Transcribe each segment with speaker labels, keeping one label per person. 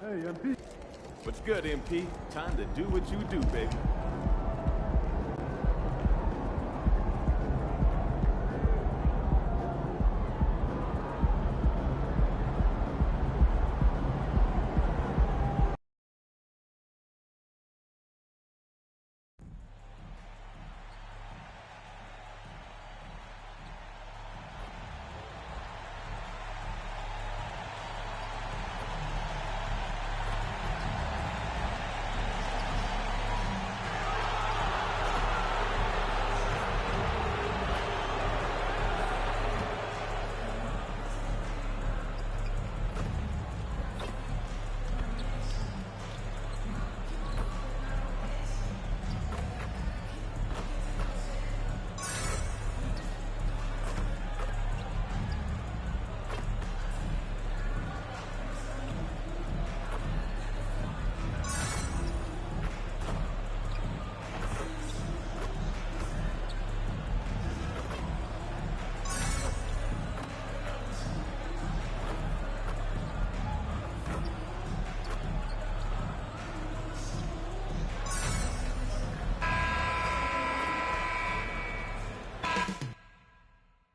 Speaker 1: Hey, MP.
Speaker 2: What's good, MP? Time to do what you do, baby.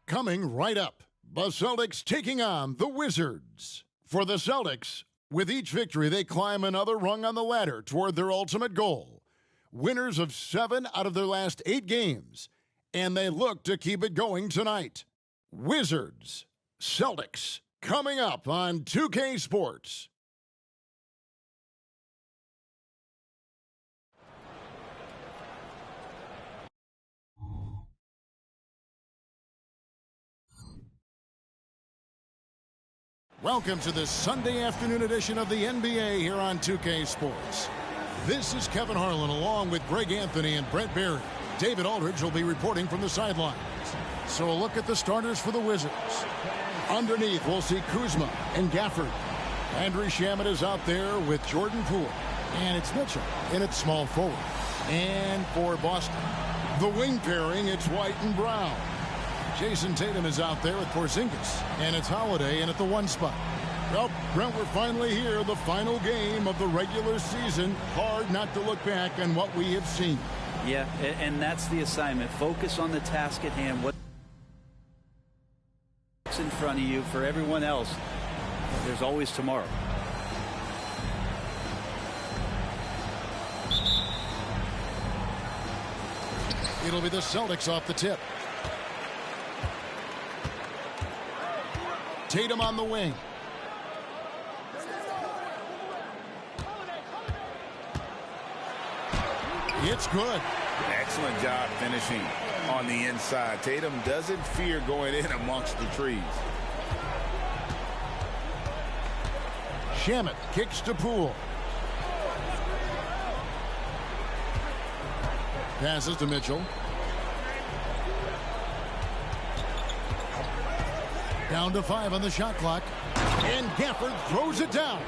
Speaker 3: Coming right up, the Celtics taking on the Wizards. For the Celtics, with each victory, they climb another rung on the ladder toward their ultimate goal. Winners of 7 out of their last 8 games, and they look to keep it going tonight. Wizards, Celtics, coming up on 2K Sports. Welcome to this Sunday afternoon edition of the NBA here on 2K Sports. This is Kevin Harlan along with Greg Anthony and Brett Barry. David Aldridge will be reporting from the sidelines. So a look at the starters for the Wizards. Underneath, we'll see Kuzma and Gafford. Andrew Shamet is out there with Jordan Poole. And it's Mitchell in its small forward. And for Boston, the wing pairing, it's White and Brown. Jason Tatum is out there with Porzingis, and it's Holiday in at the 1 spot. Well, Brent, we're finally here, the final game of the regular season. Hard not to look back on what we have seen.
Speaker 4: Yeah, and that's the assignment. Focus on the task at hand. What's in front of you? For everyone else, there's always tomorrow.
Speaker 3: It'll be the Celtics off the tip. Tatum on the wing. It's good.
Speaker 5: Excellent job finishing on the inside. Tatum doesn't fear going in amongst the trees.
Speaker 3: Shamet kicks to Poole. Passes to Mitchell. Down to 5 on the shot clock. And Gafford throws it down.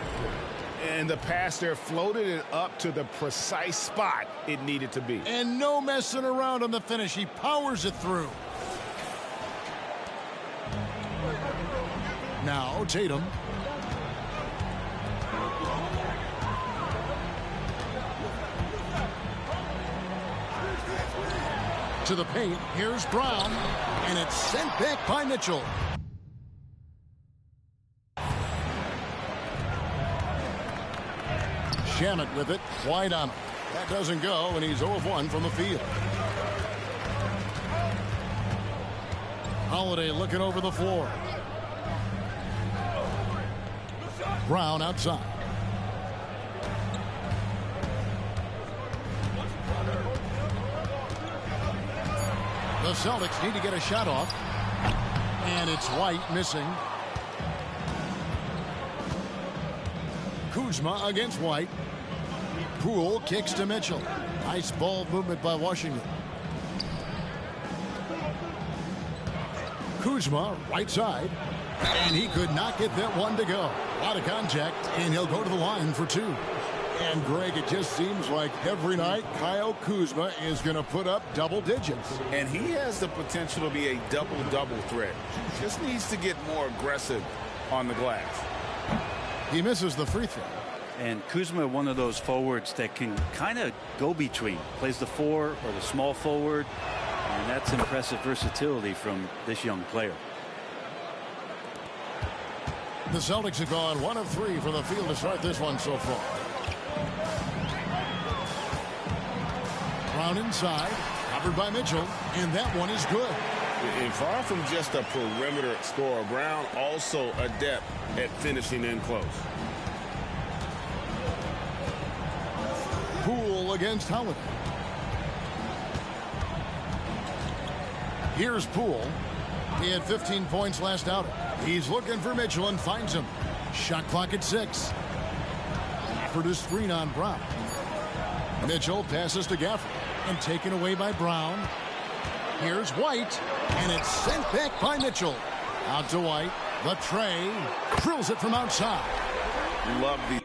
Speaker 5: And the pass there floated it up to the precise spot it needed to be.
Speaker 3: And no messing around on the finish. He powers it through. Now Tatum. To the paint. Here's Brown. And it's sent back by Mitchell. Shamet with it, wide on him. That doesn't go, and he's 0 of 1 from the field. Holiday looking over the floor. Brown outside. The Celtics need to get a shot off. And it's White missing. Kuzma against White. Poole kicks to Mitchell. Nice ball movement by Washington. Kuzma, right side. And he could not get that one to go. A lot of contact, and he'll go to the line for 2. And, Greg, it just seems like every night Kyle Kuzma is going to put up double digits.
Speaker 5: And he has the potential to be a double-double threat. Just needs to get more aggressive on the glass.
Speaker 3: He misses the free throw.
Speaker 4: And Kuzma, one of those forwards that can kind of go between, plays the 4 or the small forward, and that's impressive versatility from this young player.
Speaker 3: The Celtics have gone 1 of 3 from the field to start this one so far. Brown inside, covered by Mitchell, and that one is good.
Speaker 1: And far from just a perimeter scorer, Brown also adept at finishing in close.
Speaker 3: Poole against Holiday. Here's Poole. He had 15 points last outing. He's looking for Mitchell and finds him. Shot clock at 6. Gafford to screen on Brown. Mitchell passes to Gafford and taken away by Brown. Here's White, and it's sent back by Mitchell. Out to White. The tray. Drills it from outside.
Speaker 5: Love the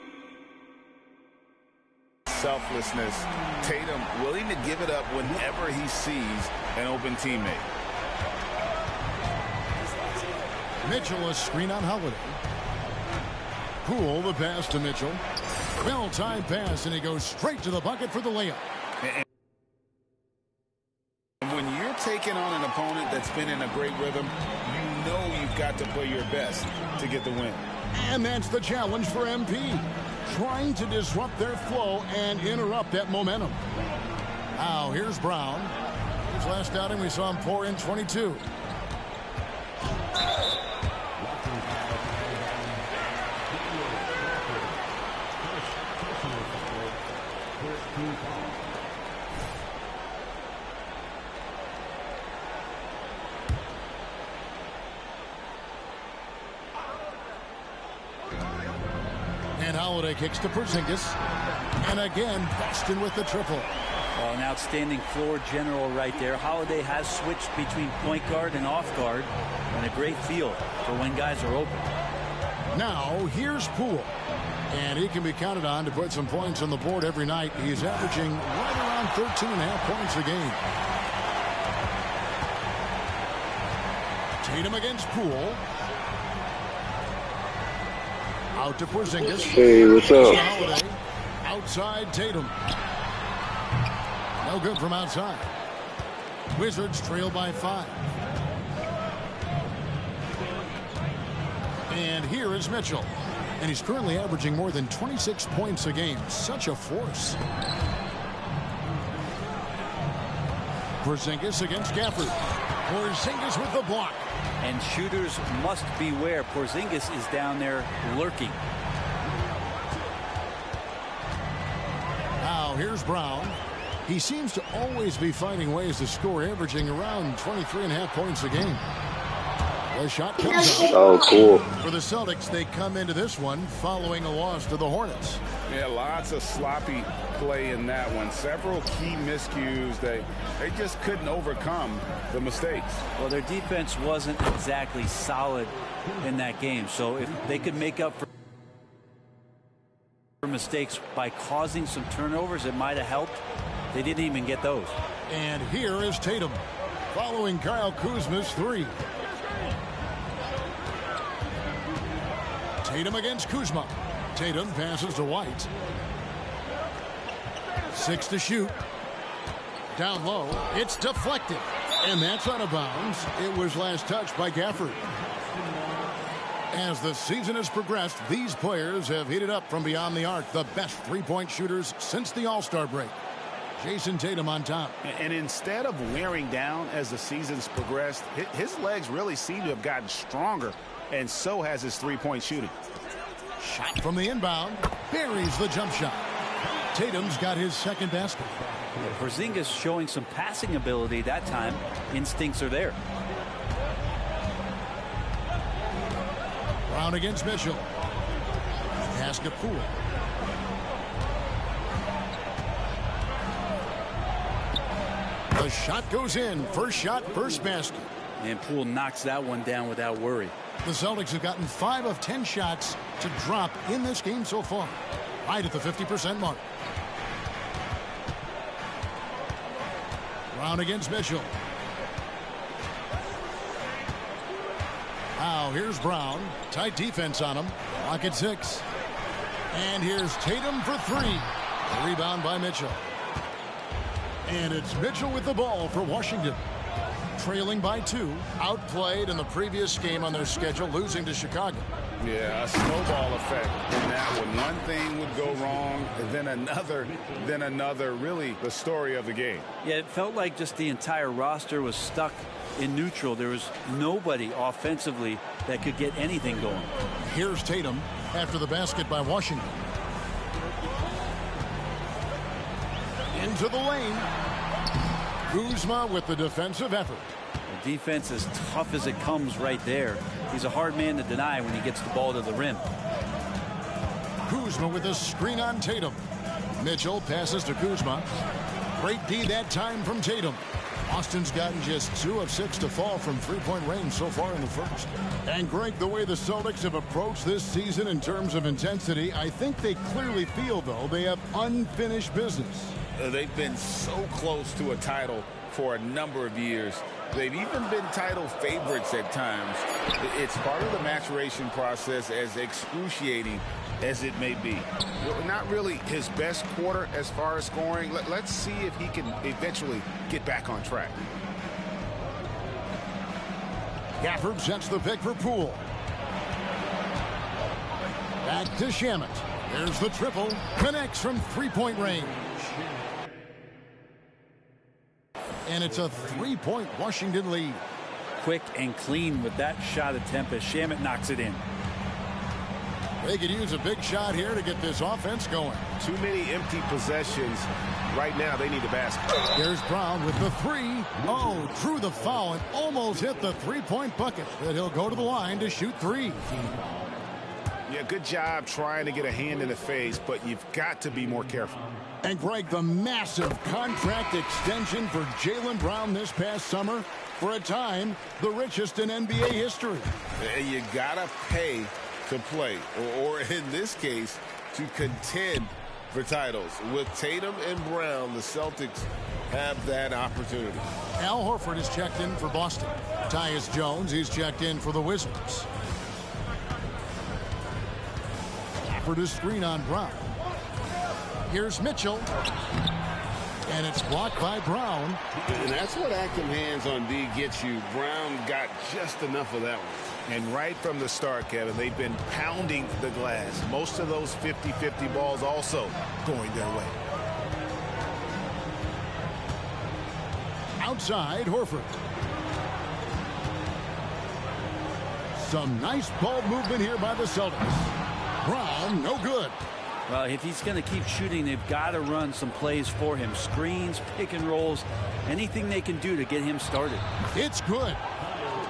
Speaker 5: selflessness. Tatum willing to give it up whenever he sees an open teammate.
Speaker 3: Mitchell a screen on Holiday. Poole the pass to Mitchell. Well-timed pass, and he goes straight to the bucket for the layup.
Speaker 5: And when you're taking on an opponent that's been in a great rhythm, you know you've got to play your best to get the win.
Speaker 3: And that's the challenge for MP. Trying to disrupt their flow and interrupt that momentum. Now, here's Brown. His last outing, we saw him pour in 22. And Holiday kicks to Porzingis. And again, Boston with the triple.
Speaker 4: Well, an outstanding floor general right there. Holiday has switched between point guard and off guard, and a great feel for when guys are open.
Speaker 3: Now, here's Poole. And he can be counted on to put some points on the board every night. He's averaging right around 13.5 points a game. Tatum against Poole. Out to Porzingis.
Speaker 6: Hey, what's up?
Speaker 3: Holiday. Outside Tatum. No good from outside. Wizards trail by 5. And here is Mitchell. And he's currently averaging more than 26 points a game. Such a force. Porzingis against Gafford. Porzingis with the block.
Speaker 4: And shooters must beware. Porzingis is down there lurking.
Speaker 3: Now here's Brown. He seems to always be finding ways to score, averaging around 23.5 points a game. The shot comes up.
Speaker 6: Oh, cool.
Speaker 3: For the Celtics, they come into this one following a loss to the Hornets.
Speaker 5: Yeah, lots of sloppy play in that one. Several key miscues. They just couldn't overcome the mistakes.
Speaker 4: Well, their defense wasn't exactly solid in that game. So if they could make up for mistakes by causing some turnovers, it might have helped. They didn't even get those.
Speaker 3: And here is Tatum following Kyle Kuzma's 3. Tatum against Kuzma. Tatum passes to White. 6 to shoot. Down low. It's deflected. And that's out of bounds. It was last touched by Gafford. As the season has progressed, these players have heated up from beyond the arc. The best three-point shooters since the All-Star break. Jason Tatum on top.
Speaker 1: And instead of wearing down as the season's progressed, his legs really seem to have gotten stronger, and so has his three-point shooting.
Speaker 3: Shot from the inbound. Buries the jump shot. Tatum's got his second basket.
Speaker 4: Porzingis showing some passing ability that time. Instincts are there.
Speaker 3: Brown against Mitchell. Pass to Poole. The shot goes in. First shot, first basket.
Speaker 4: And Poole knocks that one down without worry.
Speaker 3: The Celtics have gotten 5 of 10 shots to drop in this game so far. Right at the 50% mark. Brown against Mitchell. Now here's Brown. Tight defense on him. Lock at 6. And here's Tatum for three. A rebound by Mitchell. And it's Mitchell with the ball for Washington. Trailing by 2. Outplayed in the previous game on their schedule, losing to Chicago.
Speaker 5: Yeah, a snowball effect in that one. One thing would go wrong, and then another. Really the story of the game.
Speaker 4: Yeah, it felt like just the entire roster was stuck in neutral. There was nobody offensively that could get anything going.
Speaker 3: Here's Tatum after the basket by Washington. Into the lane. Kuzma with the defensive effort.
Speaker 4: The defense is tough as it comes right there. He's a hard man to deny when he gets the ball to the rim.
Speaker 3: Kuzma with a screen on Tatum. Mitchell passes to Kuzma. Great D that time from Tatum. Austin's gotten just 2 of 6 to fall from three-point range so far in the first. And Greg, the way the Celtics have approached this season in terms of intensity, I think they clearly feel, though, they have unfinished business.
Speaker 5: They've been so close to a title for a number of years. They've even been title favorites at times. It's part of the maturation process, as excruciating as it may be.
Speaker 1: Not really his best quarter as far as scoring. Let's see if he can eventually get back on track.
Speaker 3: Gafford sets the pick for Poole. Back to Shamet. There's the triple. Connects from three-point range. And it's a 3-point Washington lead.
Speaker 4: Quick and clean with that shot attempt as Shamet knocks it in.
Speaker 3: They could use a big shot here to get this offense going.
Speaker 1: Too many empty possessions. Right now, they need a basket.
Speaker 3: Here's Brown with the 3. Oh, drew the foul and almost hit the three-point bucket. But he'll go to the line to shoot 3.
Speaker 1: Yeah, good job trying to get a hand in the face, but you've got to be more careful.
Speaker 3: And Greg, the massive contract extension for Jaylen Brown this past summer. For a time, the richest in NBA history.
Speaker 5: You gotta pay to play, or in this case, to contend for titles. With Tatum and Brown, the Celtics have that opportunity.
Speaker 3: Al Horford is checked in for Boston. Tyus Jones, he's checked in for the Wizards. Gafford is screen on Brown. Here's Mitchell. And it's blocked by Brown.
Speaker 5: And that's what active hands on D gets you. Brown got just enough of that one.
Speaker 1: And right from the start, Kevin, they've been pounding the glass. Most of those 50-50 balls also going their way.
Speaker 3: Outside, Horford. Some nice ball movement here by the Celtics. Brown, no good.
Speaker 4: Well, if he's going to keep shooting, they've got to run some plays for him. Screens, pick and rolls, anything they can do to get him started.
Speaker 3: It's good.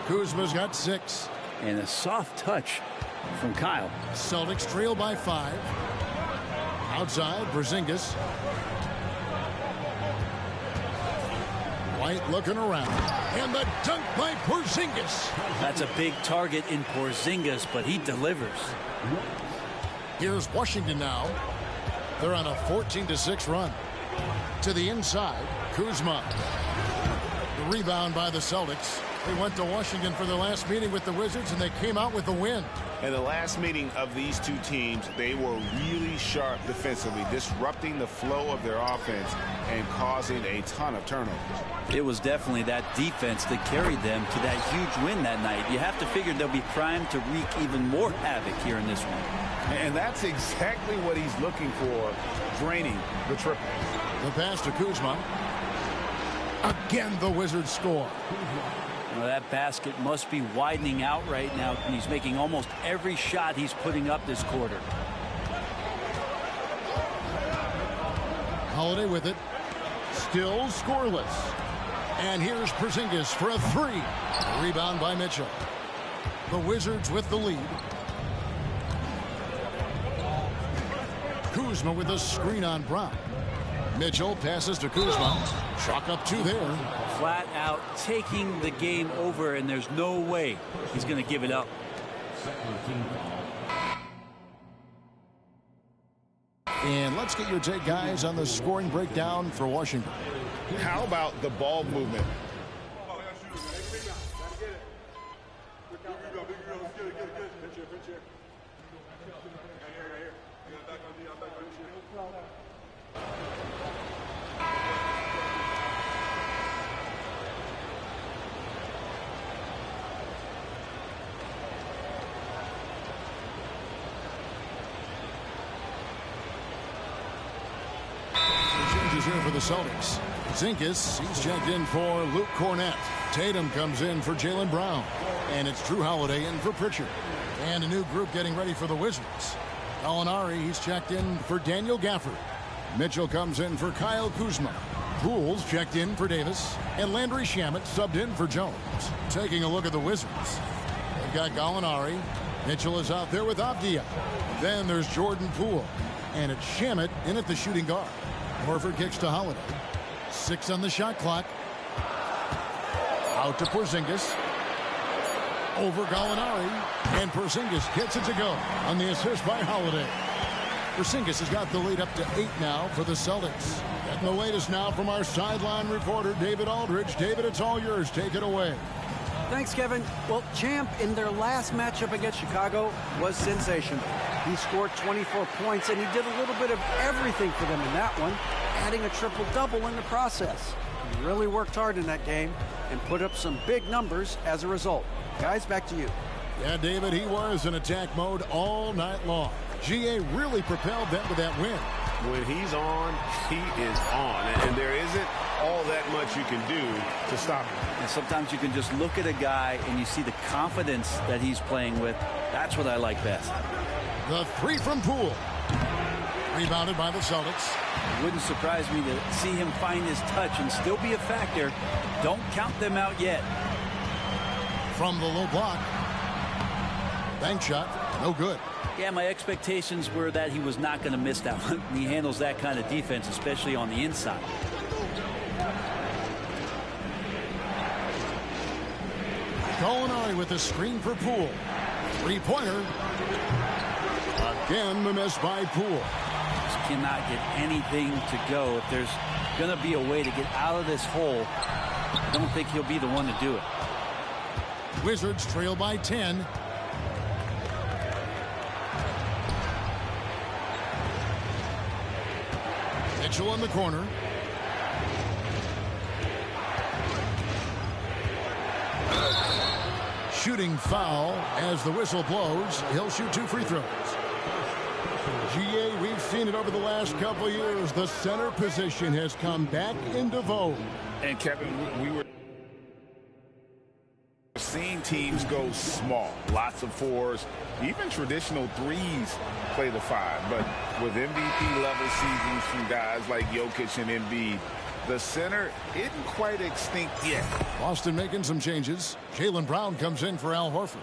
Speaker 3: Kuzma's got 6.
Speaker 4: And a soft touch from Kyle.
Speaker 3: Celtics trail by 5. Outside, Porzingis. White looking around. And the dunk by Porzingis.
Speaker 4: That's a big target in Porzingis, but he delivers.
Speaker 3: Here's Washington now. They're on a 14-6 run. To the inside, Kuzma. The rebound by the Celtics. They went to Washington for their last meeting with the Wizards, and they came out with the win.
Speaker 1: In the last meeting of these two teams, they were really sharp defensively, disrupting the flow of their offense and causing a ton of turnovers.
Speaker 4: It was definitely that defense that carried them to that huge win that night. You have to figure they'll be primed to wreak even more havoc here in this one.
Speaker 1: And that's exactly what he's looking for, draining the triple.
Speaker 3: The pass to Kuzma. Again, the Wizards score.
Speaker 4: Well, that basket must be widening out right now. He's making almost every shot he's putting up this quarter.
Speaker 3: Holiday with it. Still scoreless. And here's Porzingis for a 3. Rebound by Mitchell. The Wizards with the lead. Kuzma with a screen on Brown. Mitchell passes to Kuzma. Chalk up 2 there.
Speaker 4: Flat out taking the game over, and there's no way he's going to give it up.
Speaker 3: And let's get your take, guys, on the scoring breakdown for Washington.
Speaker 5: How about the ball movement?
Speaker 3: changes here for the Celtics. Zinkis, he's checked in for Luke Cornett. Tatum comes in for Jaylen Brown. And it's Drew Holiday in for Pritchard. And a new group getting ready for the Wizards. Gallinari, he's checked in for Daniel Gafford. Mitchell comes in for Kyle Kuzma. Poole's checked in for Davis. And Landry Shamet subbed in for Jones. Taking a look at the Wizards. They've got Gallinari. Mitchell is out there with Avdia. Then there's Jordan Poole. And it's Shamet in at the shooting guard. Horford kicks to Holiday. 6 on the shot clock. Out to Porzingis. Over Gallinari. And Porzingis gets it to go on the assist by Holiday. Porzingis has got the lead up to 8 now for the Celtics. Getting the latest now from our sideline reporter, David Aldridge. David, it's all yours. Take it away.
Speaker 6: Thanks, Kevin. Well, Champ, in their last matchup against Chicago, was sensational. He scored 24 points, and he did a little bit of everything for them in that one, adding a triple-double in the process. He really worked hard in that game and put up some big numbers as a result. Guys, back to you.
Speaker 3: Yeah, David, he was in attack mode all night long. GA really propelled them to that win.
Speaker 1: When he's on, he is on. And there isn't all that much you can do to stop him.
Speaker 4: And sometimes you can just look at a guy and you see the confidence that he's playing with. That's what I like best.
Speaker 3: The 3 from Poole. Rebounded by the Celtics.
Speaker 4: It wouldn't surprise me to see him find his touch and still be a factor. Don't count them out yet.
Speaker 3: From the low block. Bank shot. No good.
Speaker 4: Yeah, my expectations were that he was not going to miss that one. He handles that kind of defense, especially on the inside.
Speaker 3: Gallinari with a screen for Poole. 3-pointer. Again, the miss by Poole.
Speaker 4: Just cannot get anything to go. If there's going to be a way to get out of this hole, I don't think he'll be the one to do it.
Speaker 3: Wizards trail by 10. Mitchell in the corner. Shooting foul as the whistle blows. He'll shoot 2 free throws. GA, we've seen it over the last couple of years. The center position has come back into vogue.
Speaker 5: And Kevin, we were seeing teams go small, lots of 4s, even traditional 3s play the 5. But with MVP level seasons from guys like Jokic and Embiid, the center isn't quite extinct yet.
Speaker 3: Boston making some changes. Jaylen Brown comes in for Al Horford.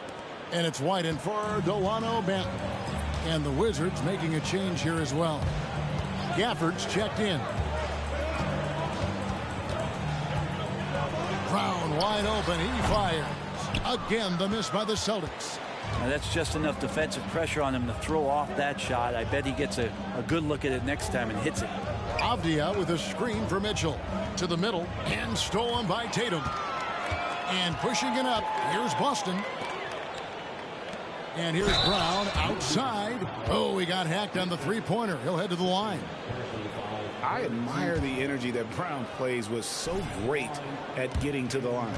Speaker 3: And it's White in for Delano Banton. And the Wizards making a change here as well. Gafford's checked in. Brown wide open. He fires. Again, the miss by the Celtics.
Speaker 4: Now that's just enough defensive pressure on him to throw off that shot. I bet he gets a good look at it next time and hits it.
Speaker 3: Avdia with a screen for Mitchell. To the middle and stolen by Tatum. And pushing it up. Here's Boston. And here's Brown outside. Oh, he got hacked on the 3-pointer. He'll head to the line.
Speaker 1: I admire the energy that Brown plays with, so great at getting to the line.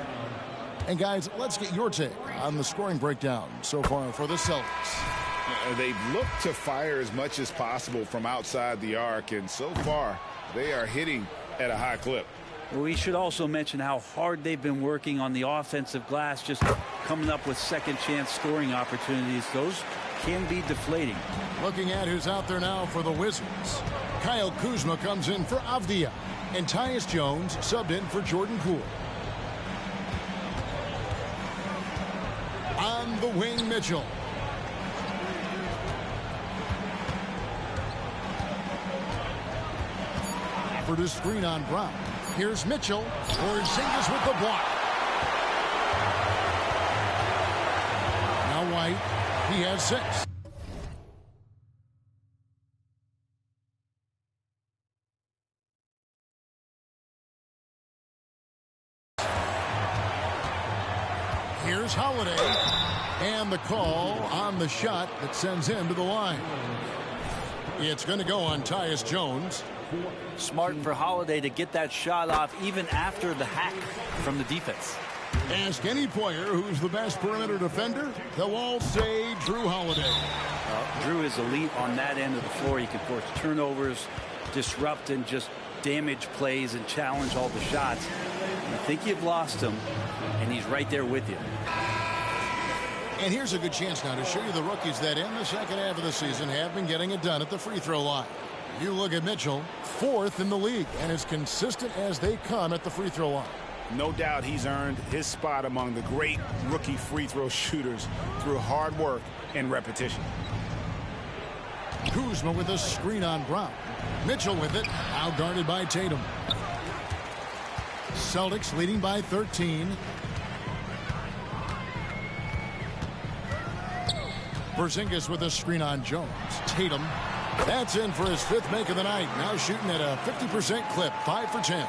Speaker 3: And guys, let's get your take on the scoring breakdown so far for the Celtics.
Speaker 5: They've looked to fire as much as possible from outside the arc, and so far they are hitting at a high clip.
Speaker 4: We should also mention how hard they've been working on the offensive glass, just coming up with second chance scoring opportunities. Those can be deflating.
Speaker 3: Looking at who's out there now for the Wizards. Kyle Kuzma comes in for Avdia. And Tyus Jones subbed in for Jordan Poole. On the wing, Mitchell. For the screen on Brown. Here's Mitchell. Porzingis with the block. Now White. He has 6. Here's Holiday. And the call on the shot that sends him to the line. It's going to go on Tyus Jones.
Speaker 4: Smart for Holiday to get that shot off even after the hack from the defense.
Speaker 3: Ask any player who's the best perimeter defender, they'll all say Drew Holiday.
Speaker 4: Drew is elite on that end of the floor. He can force turnovers, disrupt, and just damage plays and challenge all the shots. You think you've lost him, and he's right there with you.
Speaker 3: And here's a good chance now to show you the rookies that in the second half of the season have been getting it done at the free throw line. You look at Mitchell, 4th in the league, and as consistent as they come at the free throw line.
Speaker 1: No doubt he's earned his spot among the great rookie free throw shooters through hard work and repetition.
Speaker 3: Kuzma with a screen on Brown. Mitchell with it, now guarded by Tatum. Celtics leading by 13. Porzingis with a screen on Jones. Tatum, that's in for his 5th make of the night. Now shooting at a 50% clip, 5 for 10.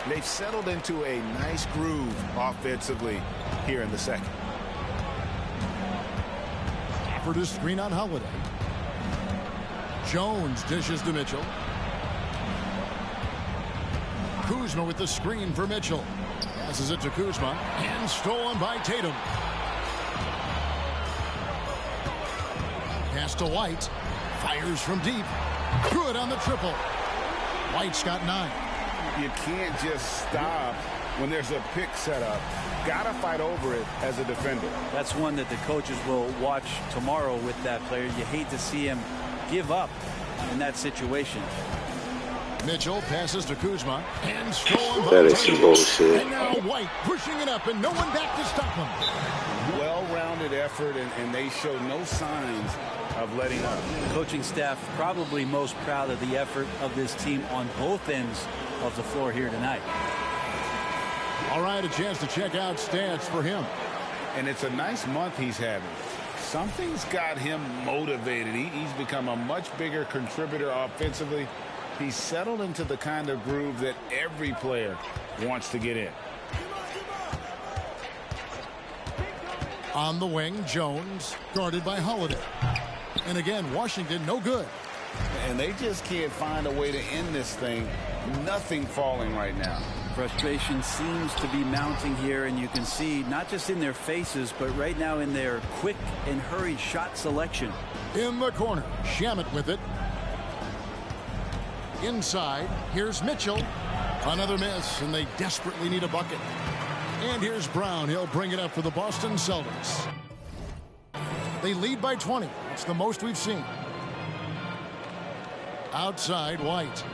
Speaker 1: They've settled into a nice groove offensively here in the second.
Speaker 3: For the screen on Holiday. Jones dishes to Mitchell. Kuzma with the screen for Mitchell. Passes it to Kuzma and stolen by Tatum. Pass to White. Fires from deep. Good on the triple. White's got 9.
Speaker 5: You can't just stop when there's a pick set up. Gotta fight over it as a defender.
Speaker 4: That's one that the coaches will watch tomorrow with that player. You hate to see him give up in that situation.
Speaker 3: Mitchell passes to Kuzma and stolen by
Speaker 7: That is some bullshit.
Speaker 3: And now White pushing it up and no one back to stop him.
Speaker 5: Well-rounded effort, and they show no signs of letting up.
Speaker 4: The coaching staff probably most proud of the effort of this team on both ends of the floor here tonight.
Speaker 3: All right, a chance to check out stats for him.
Speaker 5: And it's a nice month he's having. Something's got him motivated. He's become a much bigger contributor offensively. He's settled into the kind of groove that every player wants to get in.
Speaker 3: On the wing, Jones, guarded by Holiday. And again, Washington, no good.
Speaker 5: And they just can't find a way to end this thing. Nothing falling right now.
Speaker 4: Frustration seems to be mounting here, and you can see not just in their faces, but right now in their quick and hurried shot selection.
Speaker 3: In the corner, Shamet with it. Inside, here's Mitchell. Another miss, and they desperately need a bucket. And here's Brown. He'll bring it up for the Boston Celtics. They lead by 20. It's the most we've seen. Outside, White.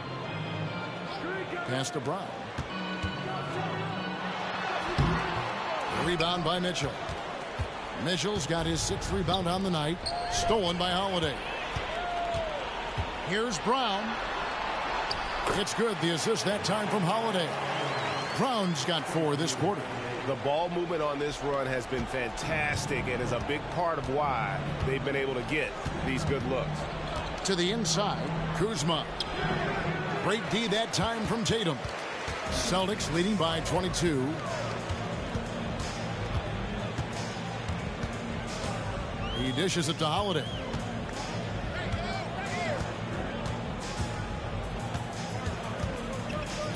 Speaker 3: Pass to Brown. Rebound by Mitchell. Mitchell's got his 6th rebound on the night. Stolen by Holiday. Here's Brown. It's good. The assist that time from Holiday. Brown's got 4 this quarter.
Speaker 1: The ball movement on this run has been fantastic and is a big part of why they've been able to get these good looks.
Speaker 3: To the inside, Kuzma. Great D that time from Tatum. Celtics leading by 22. He dishes it to Holiday.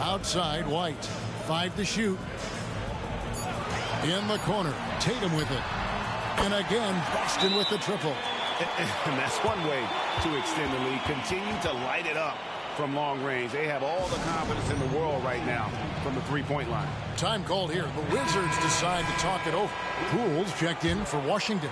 Speaker 3: Outside, White. 5 to shoot. In the corner, Tatum with it. And again, Boston with the triple.
Speaker 1: And that's one way to extend the lead. Continue to light it up from long range. They have all the confidence in the world right now from the three-point line.
Speaker 3: Time called here. The Wizards decide to talk it over. Pools checked in for Washington.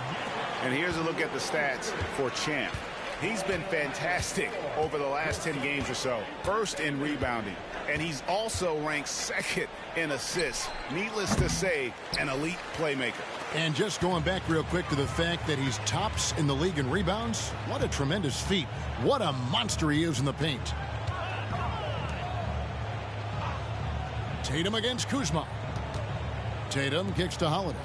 Speaker 1: And here's a look at the stats for Champ. He's been fantastic over the last 10 games or so. First in rebounding. And he's also ranked 2nd in assists. Needless to say, an elite playmaker.
Speaker 3: And just going back real quick to the fact that he's tops in the league in rebounds. What a tremendous feat. What a monster he is in the paint. Tatum against Kuzma. Tatum kicks to Holiday.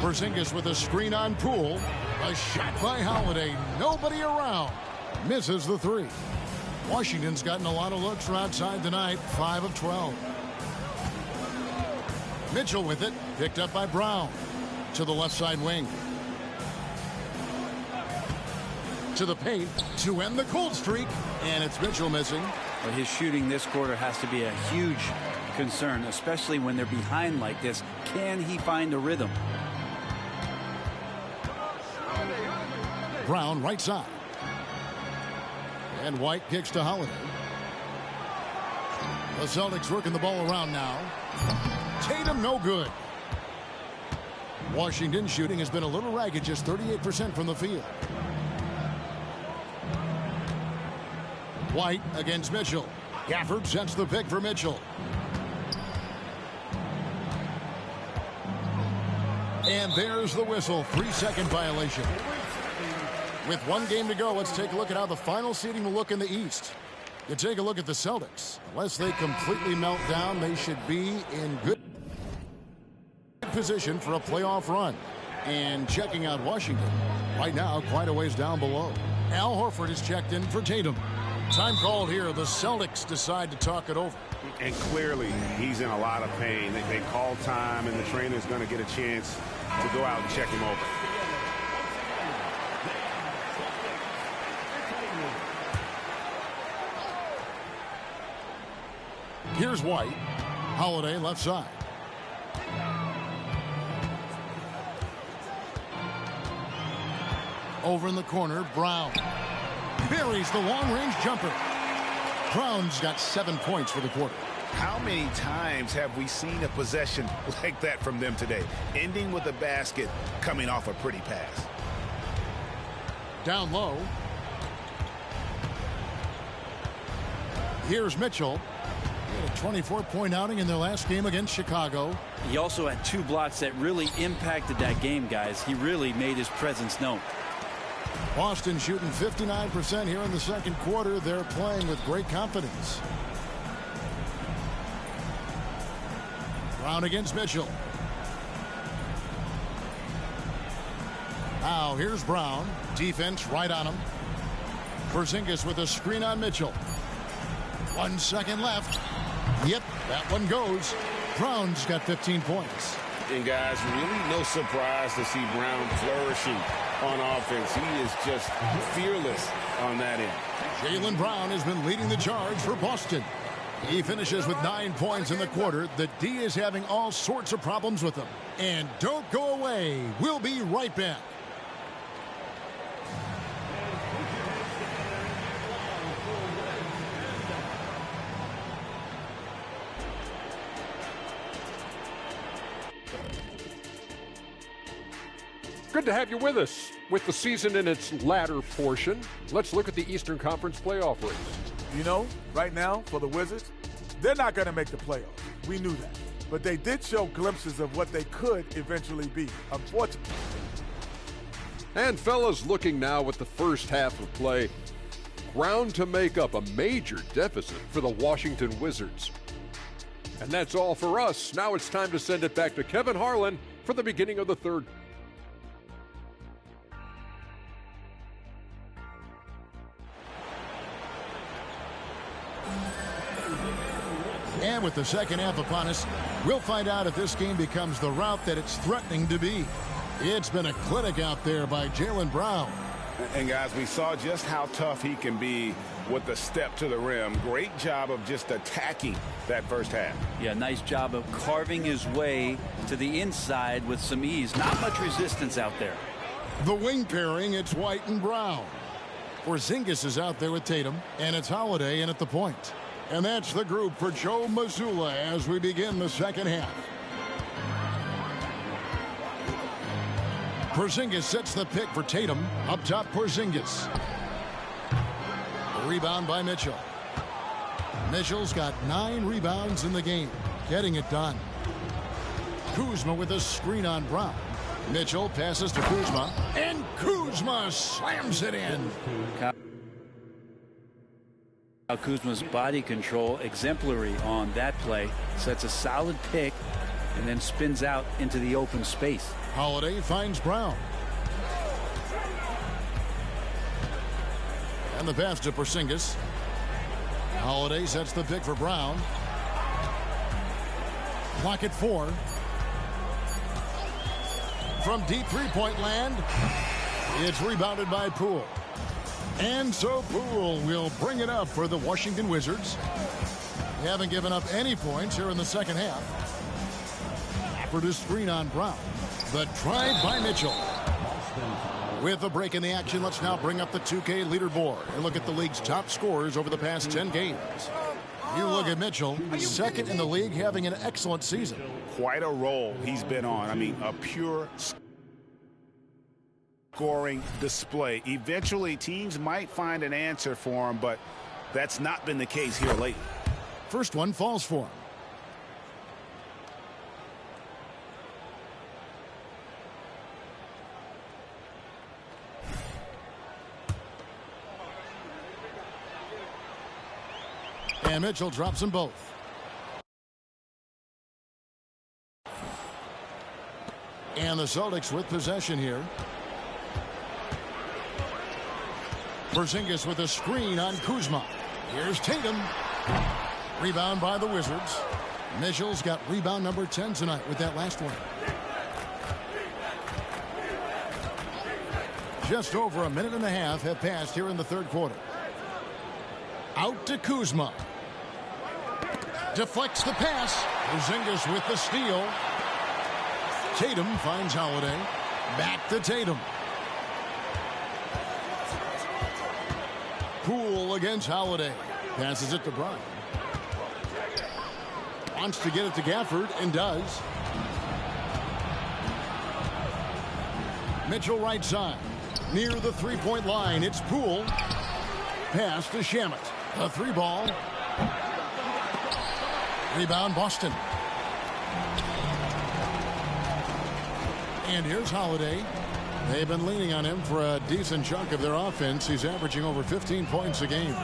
Speaker 3: Porzingis with a screen on Poole. A shot by Holiday. Nobody around. Misses the 3. Washington's gotten a lot of looks from outside tonight. 5 of 12. Mitchell with it. Picked up by Brown. To the left side wing. To the paint to end the cold streak. And it's Mitchell missing.
Speaker 4: But his shooting this quarter has to be a huge concern, especially when they're behind like this. Can he find a rhythm?
Speaker 3: Brown right side. And White kicks to Holiday. The Celtics working the ball around now. Tatum no good. Washington shooting has been a little ragged, just 38% from the field. White against Mitchell. Gafford sets the pick for Mitchell. And there's the whistle. 3-second violation. With one game to go, let's take a look at how the final seeding will look in the East. You take a look at the Celtics. Unless they completely melt down, they should be in good position for a playoff run. And checking out Washington, right now, quite a ways down below. Al Horford is checked in for Tatum. Time called here. The Celtics decide to talk it over.
Speaker 7: And clearly, he's in a lot of pain. They call time, and the trainer's going to get a chance to go out and check him over.
Speaker 3: Here's White. Holiday left side. Over in the corner, Brown. Buries the long-range jumper. Brown's got 7 points for the quarter.
Speaker 1: How many times have we seen a possession like that from them today? Ending with a basket, coming off a pretty pass.
Speaker 3: Down low. Here's Mitchell. He had a 24-point outing in their last game against Chicago.
Speaker 4: He also had 2 blocks that really impacted that game, guys. He really made his presence known.
Speaker 3: Boston shooting 59% here in the second quarter. They're playing with great confidence. Brown against Mitchell. Now here's Brown. Defense right on him. Porzingis with a screen on Mitchell. 1 second left. Yep, that one goes. Brown's got 15 points.
Speaker 5: And guys, really no surprise to see Brown flourishing on offense. He is just fearless on that end.
Speaker 3: Jaylen Brown has been leading the charge for Boston. He finishes with 9 points in the quarter. The D is having all sorts of problems with him. And don't go away. We'll be right back.
Speaker 8: Good to have you with us. With the season in its latter portion, let's look at the Eastern Conference playoff race.
Speaker 9: You know, right now, for the Wizards, they're not going to make the playoffs. We knew that. But they did show glimpses of what they could eventually be, unfortunately.
Speaker 8: And fellas, looking now at the first half of play, ground to make up a major deficit for the Washington Wizards. And that's all for us. Now it's time to send it back to Kevin Harlan for the beginning of the third.
Speaker 3: And with the second half upon us, we'll find out if this game becomes the route that it's threatening to be. It's been a clinic out there by Jaylen Brown.
Speaker 5: And guys, we saw just how tough he can be with the step to the rim. Great job of just attacking that first half.
Speaker 4: Yeah, nice job of carving his way to the inside with some ease. Not much resistance out there.
Speaker 3: The wing pairing, it's White and Brown. Porzingis is out there with Tatum, and it's Holiday in at the point. And that's the group for Joe Mazzulla as we begin the second half. Porzingis sets the pick for Tatum. Up top, Porzingis. A rebound by Mitchell. Mitchell's got 9 rebounds in the game, getting it done. Kuzma with a screen on Brown. Mitchell passes to Kuzma, and Kuzma slams it in.
Speaker 4: Kuzma's body control exemplary on that play. Sets a solid pick and then spins out into the open space.
Speaker 3: Holiday finds Brown. And the pass to Porzingis. Holiday sets the pick for Brown. Clock at 4. From deep three-point land, it's rebounded by Poole. And so Poole will bring it up for the Washington Wizards. They haven't given up any points here in the second half. For the screen on Brown. The drive by Mitchell. With a break in the action, let's now bring up the 2K leaderboard and look at the league's top scorers over the past 10 games. You look at Mitchell, second in the league, having an excellent season.
Speaker 1: Quite a role he's been on. I mean, a pure scoring display. Eventually, teams might find an answer for him, but that's not been the case here lately.
Speaker 3: First one falls for him. And Mitchell drops them both. And the Celtics with possession here. Porzingis with a screen on Kuzma. Here's Tatum. Rebound by the Wizards. Mitchell's got rebound number 10 tonight with that last one. Just over a minute and a half have passed here in the third quarter. Out to Kuzma. Deflects the pass. Porzingis with the steal. Tatum finds Holiday. Back to Tatum. Poole against Holiday. Passes it to Brown. Wants to get it to Gafford and does. Mitchell right side. Near the three-point line. It's Poole. Pass to Shamet. A three ball. Rebound Boston. And here's Holiday. They've been leaning on him for a decent chunk of their offense. He's averaging over 15 points a game.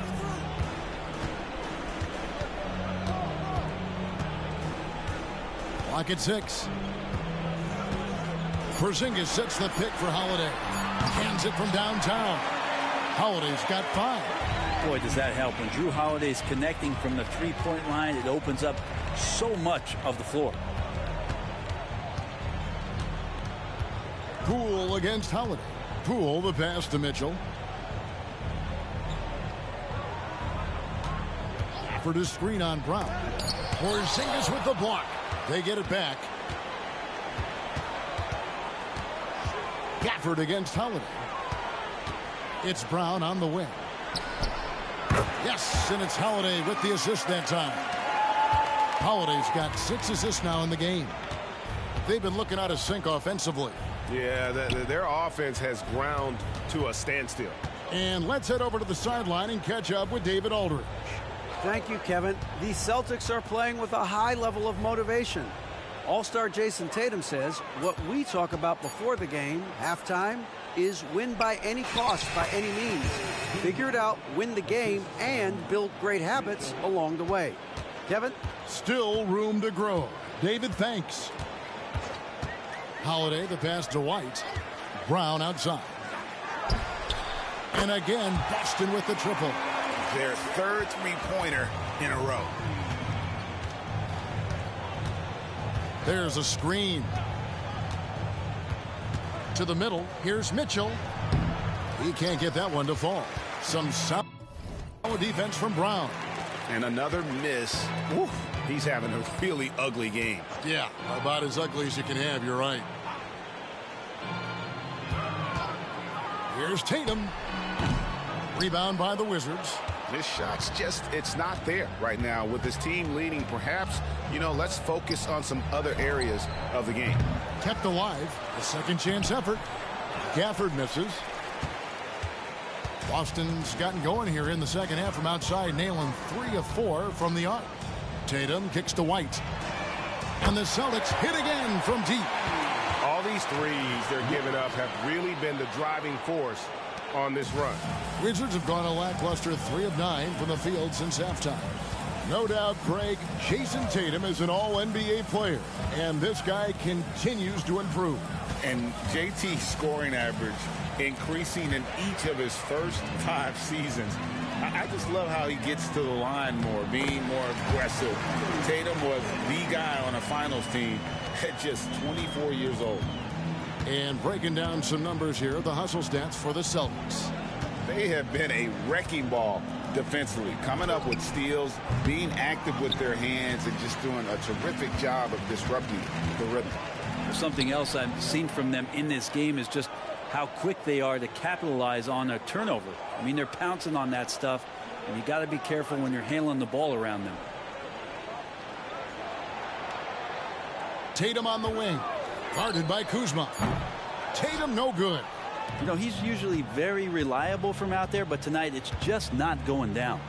Speaker 3: Clock at 6. Porzingis sets the pick for Holiday. Hands it from downtown. Holiday's got 5.
Speaker 4: Boy, does that help. When Drew Holiday's connecting from the three-point line, it opens up so much of the floor.
Speaker 3: Poole against Holiday. Poole the pass to Mitchell. For the screen on Brown. Porzingis with the block. They get it back. Gafford against Holiday. It's Brown on the wing. Yes, and it's Holiday with the assist that time. Holiday's got 6 assists now in the game. They've been looking out of sync offensively.
Speaker 7: Yeah, their offense has ground to a standstill.
Speaker 3: And let's head over to the sideline and catch up with David Aldridge.
Speaker 6: Thank you, Kevin. The Celtics are playing with a high level of motivation. All-star Jason Tatum says what we talk about before the game, halftime, is win by any cost, by any means. Figure it out, win the game, and build great habits along the way. Kevin?
Speaker 3: Still room to grow. David, thanks. Holiday, the pass to White. Brown outside. And again, Boston with the triple.
Speaker 1: Their third three-pointer in a row.
Speaker 3: There's a screen. To the middle. Here's Mitchell. He can't get that one to fall. Some solid defense from Brown.
Speaker 1: And another miss. Oof. He's having a really ugly game.
Speaker 3: Yeah, about as ugly as you can have. You're right. Here's Tatum. Rebound by the Wizards.
Speaker 1: This shot's just, it's not there right now. With this team leading, perhaps, let's focus on some other areas of the game.
Speaker 3: Kept alive. A second chance effort. Gafford misses. Boston's gotten going here in the second half from outside, nailing 3 of 4 from the arc. Tatum kicks to White. And the Celtics hit again from deep.
Speaker 7: All these threes they're giving up have really been the driving force on this run.
Speaker 3: Wizards have gone a lackluster 3 of 9 from the field since halftime. No doubt, Greg, Jason Tatum is an all-NBA player, and this guy continues to improve.
Speaker 5: And JT's scoring average increasing in each of his first 5 seasons. I just love how he gets to the line more, being more aggressive. Tatum was the guy on a finals team at just 24 years old.
Speaker 3: And breaking down some numbers here, the hustle stats for the Celtics.
Speaker 5: They have been a wrecking ball defensively, coming up with steals, being active with their hands, and just doing a terrific job of disrupting the rhythm.
Speaker 4: Something else I've seen from them in this game is just how quick they are to capitalize on a turnover. I mean, they're pouncing on that stuff And you got to be careful when you're handling the ball around them.
Speaker 3: Tatum on the wing. Guarded by Kuzma. Tatum no good.
Speaker 4: You know, he's usually very reliable from out there, but tonight it's just not going down.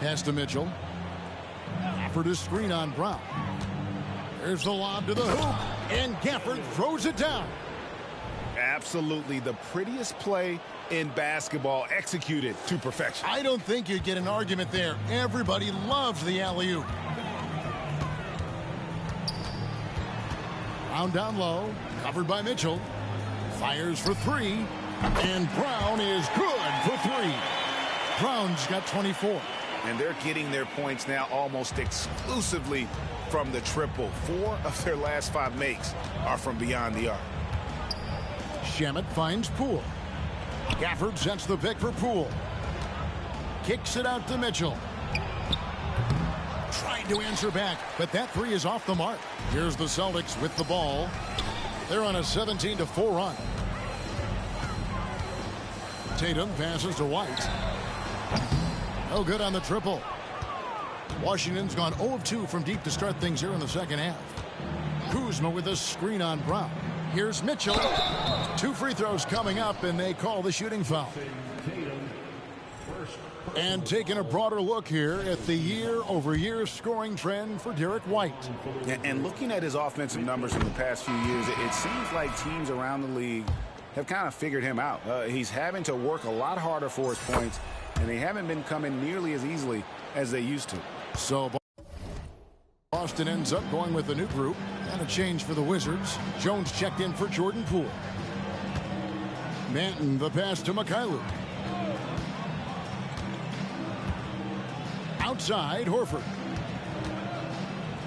Speaker 3: Pass to Mitchell. Gafford is screen on Brown. There's the lob to the hoop, and Gafford throws it down.
Speaker 1: Absolutely the prettiest play in basketball, executed to perfection.
Speaker 3: I don't think you'd get an argument there. Everybody loves the alley-oop. Brown down low, covered by Mitchell. Fires for three, and Brown is good for three. Brown's got 24.
Speaker 1: And they're getting their points now almost exclusively from the triple. 4 of their last 5 makes are from beyond the arc.
Speaker 3: Shamet finds Poole. Gafford sets the pick for Poole. Kicks it out to Mitchell. Tried to answer back, but that three is off the mark. Here's the Celtics with the ball. They're on a 17-4 run. Tatum passes to White. No good on the triple. Washington's gone 0 of 2 from deep to start things here in the second half. Kuzma with a screen on Brown. Here's Mitchell. 2 free throws coming up, and they call the shooting foul. And taking a broader look here at the year-over-year scoring trend for Derek White.
Speaker 1: And looking at his offensive numbers in the past few years, it seems like teams around the league have kind of figured him out. He's having to work a lot harder for his points, and they haven't been coming nearly as easily as they used to.
Speaker 3: So Boston ends up going with a new group and a change for the Wizards. Jones checked in for Jordan Poole. Manton the pass to Mikhailuk. Outside Horford.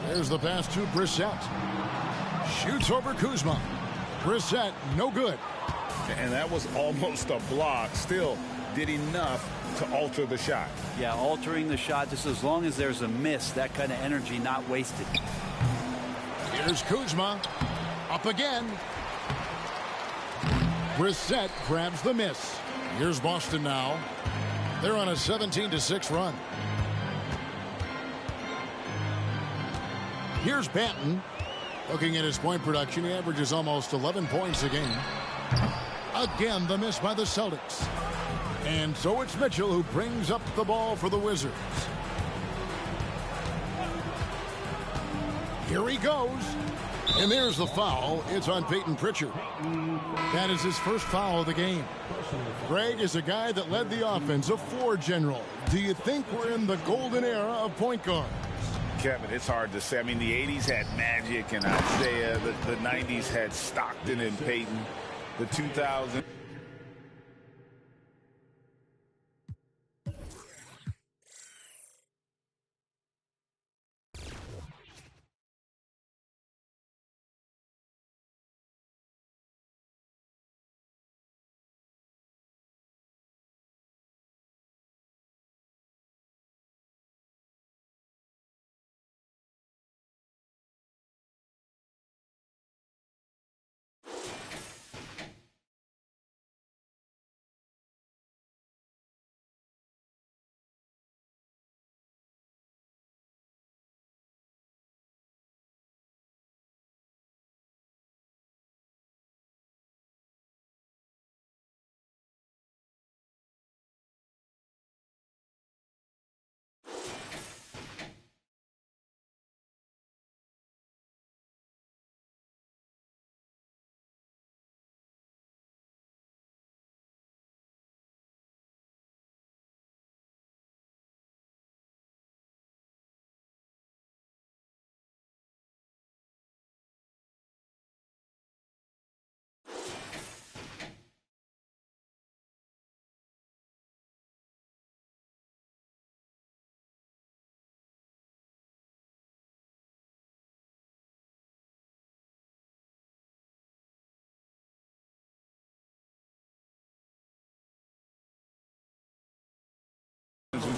Speaker 3: There's the pass to Brissett. Shoots over Kuzma. Brissett no good.
Speaker 1: And that was almost a block. Still did enough to alter the shot.
Speaker 4: Yeah, altering the shot, just as long as there's a miss, that kind of energy not wasted.
Speaker 3: Here's Kuzma. Up again. Brissett grabs the miss. Here's Boston now. They're on a 17-6 run. Here's Banton. Looking at his point production, he averages almost 11 points a game. Again, the miss by the Celtics. And so it's Mitchell who brings up the ball for the Wizards. Here he goes. And there's the foul. It's on Peyton Pritchard. That is his first foul of the game. Greg is a guy that led the offense, a floor general. Do you think we're in the golden era of point guards?
Speaker 1: Kevin, it's hard to say. I mean, the 80s had Magic and Isaiah. The 90s had Stockton and Peyton. The 2000s.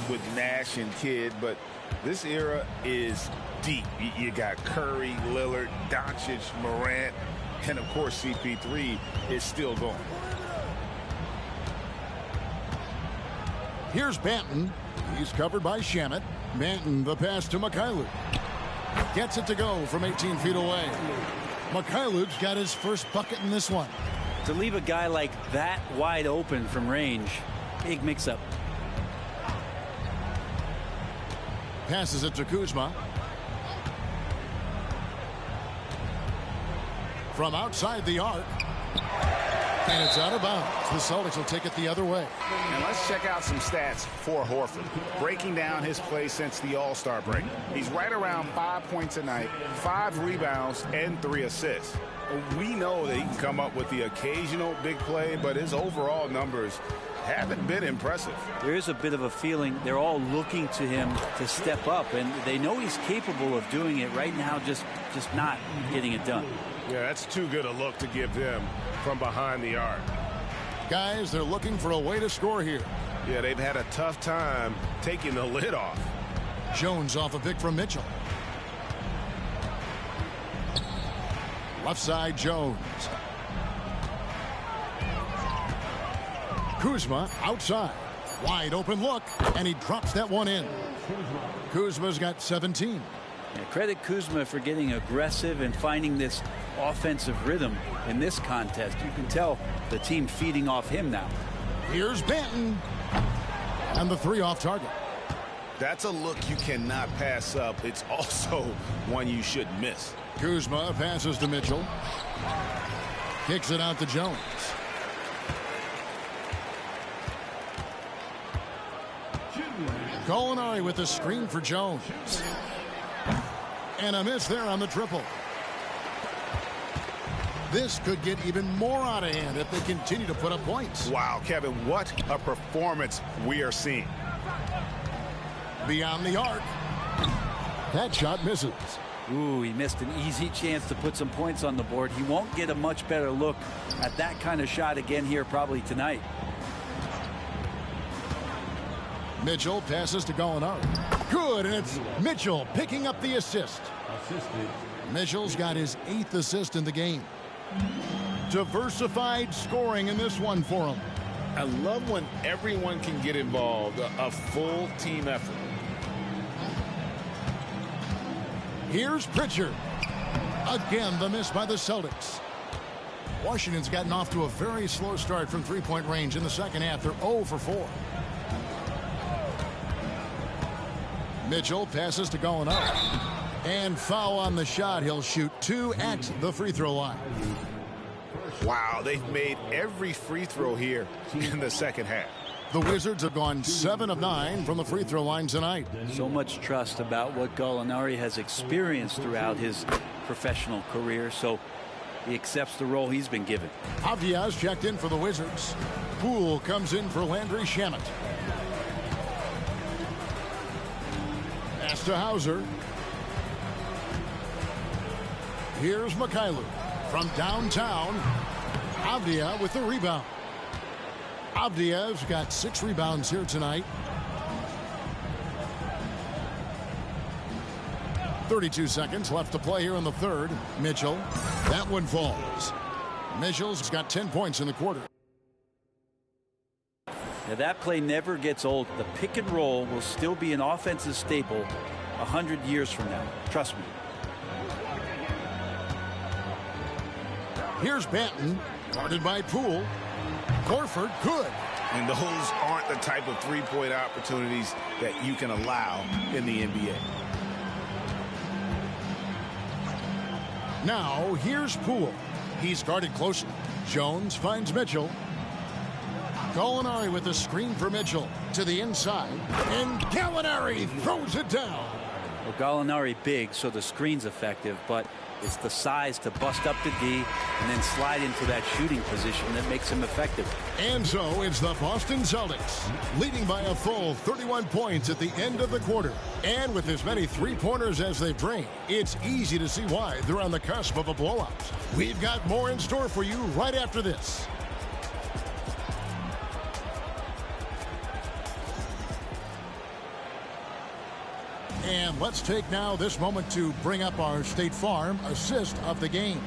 Speaker 1: With Nash and Kidd, but this era is deep. You got Curry, Lillard, Doncic, Morant, and of course CP3 is still going.
Speaker 3: Here's Banton. He's covered by Shamet. Banton, the pass to Mikhailu. Gets it to go from 18 feet away. Mikhailu's got his first bucket in this one.
Speaker 4: To leave a guy like that wide open from range, big mix-up.
Speaker 3: Passes it to Kuzma. From outside the arc. And it's out of bounds. The Celtics will take it the other way.
Speaker 1: And let's check out some stats for Horford. Breaking down his play since the All-Star break. He's right around 5 points a night, 5 rebounds, and 3 assists. We know that he can come up with the occasional big play, but his overall numbers haven't been impressive.
Speaker 4: There is a bit of a feeling they're all looking to him to step up, and they know he's capable of doing it right now, just not getting it done.
Speaker 7: Yeah, that's too good a look to give them from behind the arc.
Speaker 3: Guys, they're looking for a way to score here.
Speaker 7: Yeah, they've had a tough time taking the lid off.
Speaker 3: Jones off a pick from Mitchell. Left side, Jones. Kuzma outside. Wide open look, and he drops that one in. Kuzma's got 17.
Speaker 4: Yeah, credit Kuzma for getting aggressive and finding this offensive rhythm in this contest. You can tell the team feeding off him now.
Speaker 3: Here's Banton. And the 3 off target.
Speaker 1: That's a look you cannot pass up. It's also one you should miss.
Speaker 3: Kuzma passes to Mitchell. Kicks it out to Jones. Gallinari with a screen for Jones. And a miss there on the triple. This could get even more out of hand if they continue to put up points.
Speaker 1: Wow, Kevin, what a performance we are seeing.
Speaker 3: Beyond the arc. That shot misses.
Speaker 4: Ooh, he missed an easy chance to put some points on the board. He won't get a much better look at that kind of shot again here probably tonight.
Speaker 3: Mitchell passes to Gallinari. Good, and it's Mitchell picking up the assist. Mitchell's got his 8th assist in the game. Diversified scoring in this one for him.
Speaker 5: I love when everyone can get involved, a full team effort.
Speaker 3: Here's Pritchard. Again, the miss by the Celtics. Washington's gotten off to a very slow start from three-point range in the second half. They're 0 for 4. Mitchell passes to Gallinari. And foul on the shot. He'll shoot 2 at the free throw line.
Speaker 1: Wow, they've made every free throw here in the second half.
Speaker 3: The Wizards have gone 7 of 9 from the free throw line tonight.
Speaker 4: So much trust about what Gallinari has experienced throughout his professional career, so he accepts the role he's been given.
Speaker 3: Avdia's checked in for the Wizards. Poole comes in for Landry Shamet. Pass to Hauser. Here's Mikhailu from downtown. Avdia with the rebound. Avdia's got 6 rebounds here tonight. 32 seconds left to play here in the third. Mitchell. That one falls. Mitchell's got 10 points in the quarter.
Speaker 4: Now that play never gets old. The pick and roll will still be an offensive staple 100 years from now. Trust me.
Speaker 3: Here's Banton, guarded by Poole. Horford good.
Speaker 1: And those aren't the type of three-point opportunities that you can allow in the NBA.
Speaker 3: Now here's Poole. He's guarded closely. Jones finds Mitchell. Gallinari with a screen for Mitchell to the inside. And Gallinari throws it down.
Speaker 4: Well, Gallinari big, so the screen's effective, but it's the size to bust up the D and then slide into that shooting position that makes him effective.
Speaker 3: And so it's the Boston Celtics leading by a full 31 points at the end of the quarter. And with as many three-pointers as they bring, it's easy to see why they're on the cusp of a blowout. We've got more in store for you right after this. And let's take now this moment to bring up our State Farm assist of the game.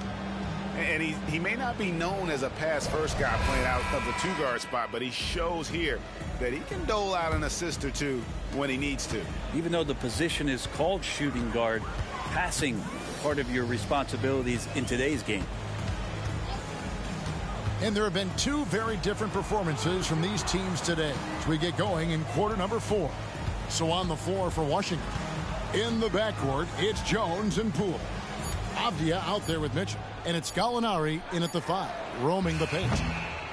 Speaker 1: And he may not be known as a pass-first guy playing out of the two-guard spot, but he shows here that he can dole out an assist or two when he needs to.
Speaker 4: Even though the position is called shooting guard, passing part of your responsibilities in today's game.
Speaker 3: And there have been two very different performances from these teams today as we get going in quarter number 4. So on the floor for Washington. In the backcourt, it's Jones and Poole. Avdia out there with Mitchell. And it's Gallinari in at the 5, roaming the paint.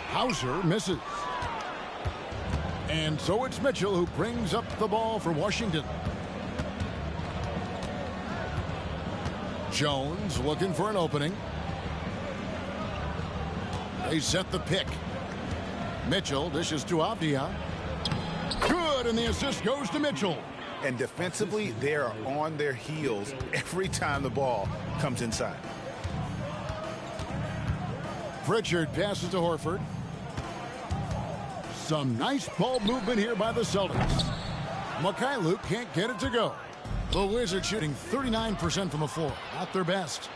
Speaker 3: Hauser misses. And so it's Mitchell who brings up the ball for Washington. Jones looking for an opening. They set the pick. Mitchell dishes to Avdia. Good, and the assist goes to Mitchell.
Speaker 1: And defensively, they are on their heels every time the ball comes inside.
Speaker 3: Pritchard passes to Horford. Some nice ball movement here by the Celtics. Mikhailuk can't get it to go. The Wizards shooting 39% from the floor. Not their best.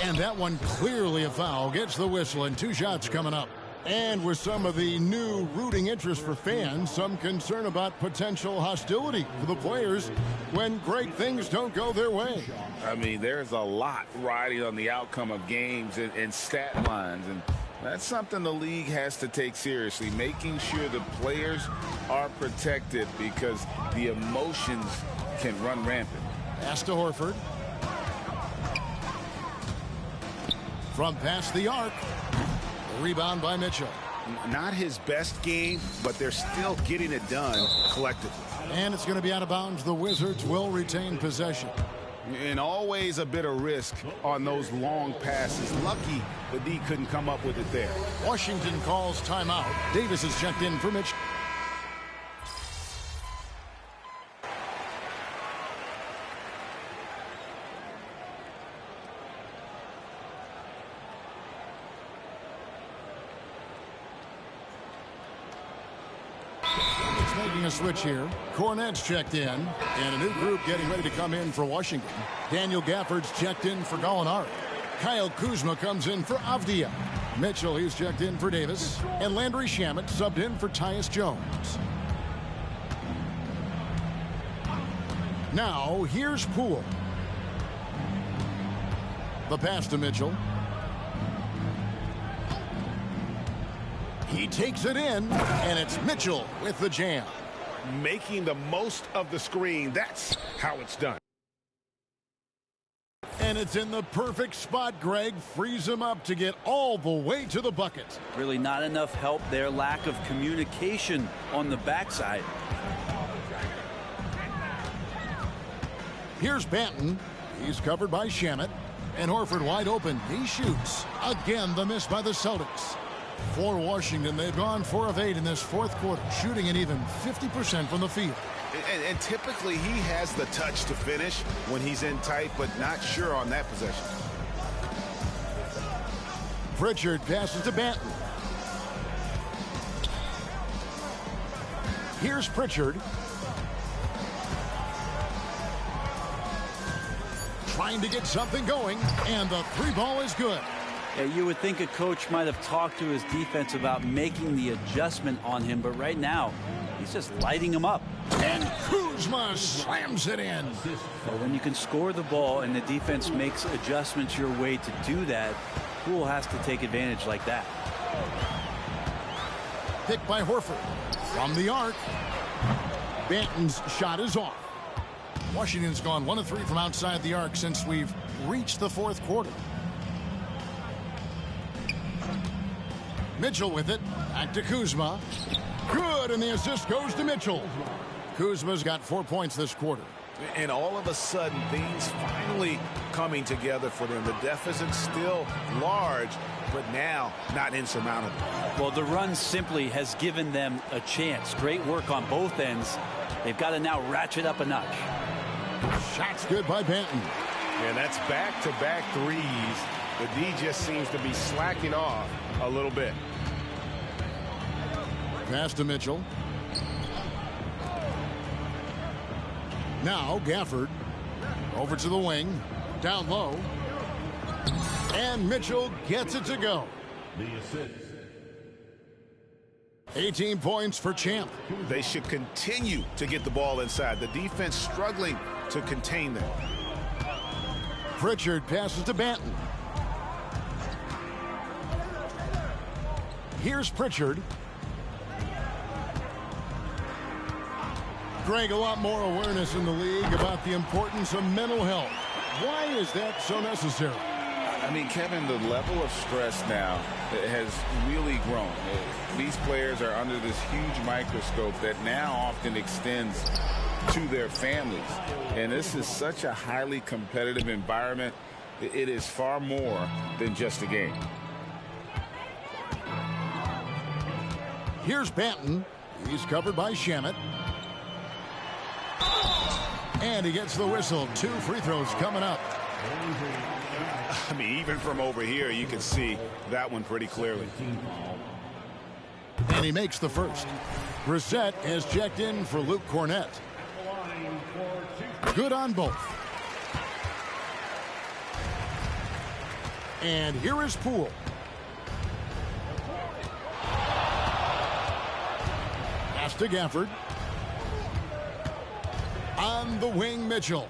Speaker 3: And that one clearly a foul. Gets the whistle and 2 shots coming up. And with some of the new rooting interest for fans, some concern about potential hostility for the players when great things don't go their way.
Speaker 5: I mean, there's a lot riding on the outcome of games and stat lines, and that's something the league has to take seriously, making sure the players are protected because the emotions can run rampant.
Speaker 3: Pass to Horford. From past the arc. Rebound by Mitchell.
Speaker 1: Not his best game, but they're still getting it done collectively.
Speaker 3: And it's going to be out of bounds. The Wizards will retain possession.
Speaker 1: And always a bit of risk on those long passes. Lucky the D couldn't come up with it there.
Speaker 3: Washington calls timeout. Davis is checked in for Mitchell. Making a switch here. Cornette's checked in, and a new group getting ready to come in for Washington. Daniel Gafford's checked in for Gallinari. Kyle Kuzma comes in for Avdia. Mitchell, he's checked in for Davis. And Landry Shamet subbed in for Tyus Jones. Now, here's Poole. The pass to Mitchell. He takes it in, and it's Mitchell with the jam.
Speaker 1: Making the most of the screen. That's how it's done.
Speaker 3: And it's in the perfect spot, Greg. Frees him up to get all the way to the bucket.
Speaker 4: Really not enough help there. Lack of communication on the backside.
Speaker 3: Here's Banton. He's covered by Shamet. And Horford wide open. He shoots. Again, the miss by the Celtics. For Washington, they've gone 4 of 8 in this fourth quarter, shooting an even 50% from the field.
Speaker 1: And typically he has the touch to finish when he's in tight, but not sure on that possession.
Speaker 3: Pritchard passes to Banton. Here's Pritchard. Trying to get something going, and the 3-ball is good.
Speaker 4: Yeah, you would think a coach might have talked to his defense about making the adjustment on him, but right now, he's just lighting him up.
Speaker 3: And Kuzma slams it in.
Speaker 4: Well, when you can score the ball and the defense makes adjustments your way to do that, Poole has to take advantage like that.
Speaker 3: Picked by Horford. From the arc. Banton's shot is off. Washington's gone 1 of 3 from outside the arc since we've reached the fourth quarter. Mitchell with it. Back to Kuzma. Good, and the assist goes to Mitchell. Kuzma's got 4 points this quarter.
Speaker 1: And all of a sudden, things finally coming together for them. The deficit's still large, but now not insurmountable.
Speaker 4: Well, the run simply has given them a chance. Great work on both ends. They've got to now ratchet up a notch.
Speaker 3: Shots good by Banton.
Speaker 1: And that's back-to-back threes. The D just seems to be slacking off a little bit.
Speaker 3: Pass to Mitchell. Now Gafford over to the wing. Down low. And Mitchell gets it to go. 18 points for Champ.
Speaker 1: They should continue to get the ball inside. The defense struggling to contain them.
Speaker 3: Pritchard passes to Banton. Here's Pritchard. Greg, a lot more awareness in the league about the importance of mental health. Why is that so necessary?
Speaker 5: I mean, Kevin, the level of stress now has really grown. These players are under this huge microscope that now often extends to their families. And this is such a highly competitive environment. It is far more than just a game.
Speaker 3: Here's Banton. He's covered by Shamet. And he gets the whistle. 2 free throws coming up.
Speaker 1: I mean, even from over here, you can see that one pretty clearly.
Speaker 3: And he makes the first. Brissett has checked in for Luke Cornett. Good on both. And here is Poole. Pass to Gafford. On the wing, Mitchell.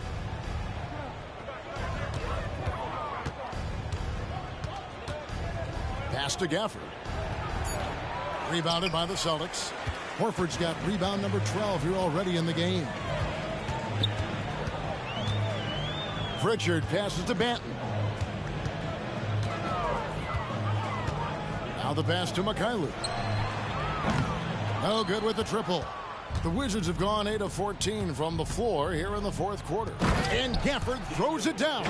Speaker 3: Pass to Gafford. Rebounded by the Celtics. Horford's got rebound number 12 here already in the game. Pritchard passes to Banton. Now the pass to Mikhailuk. No good with the triple. The Wizards have gone 8 of 14 from the floor here in the fourth quarter. And Gafford throws it down.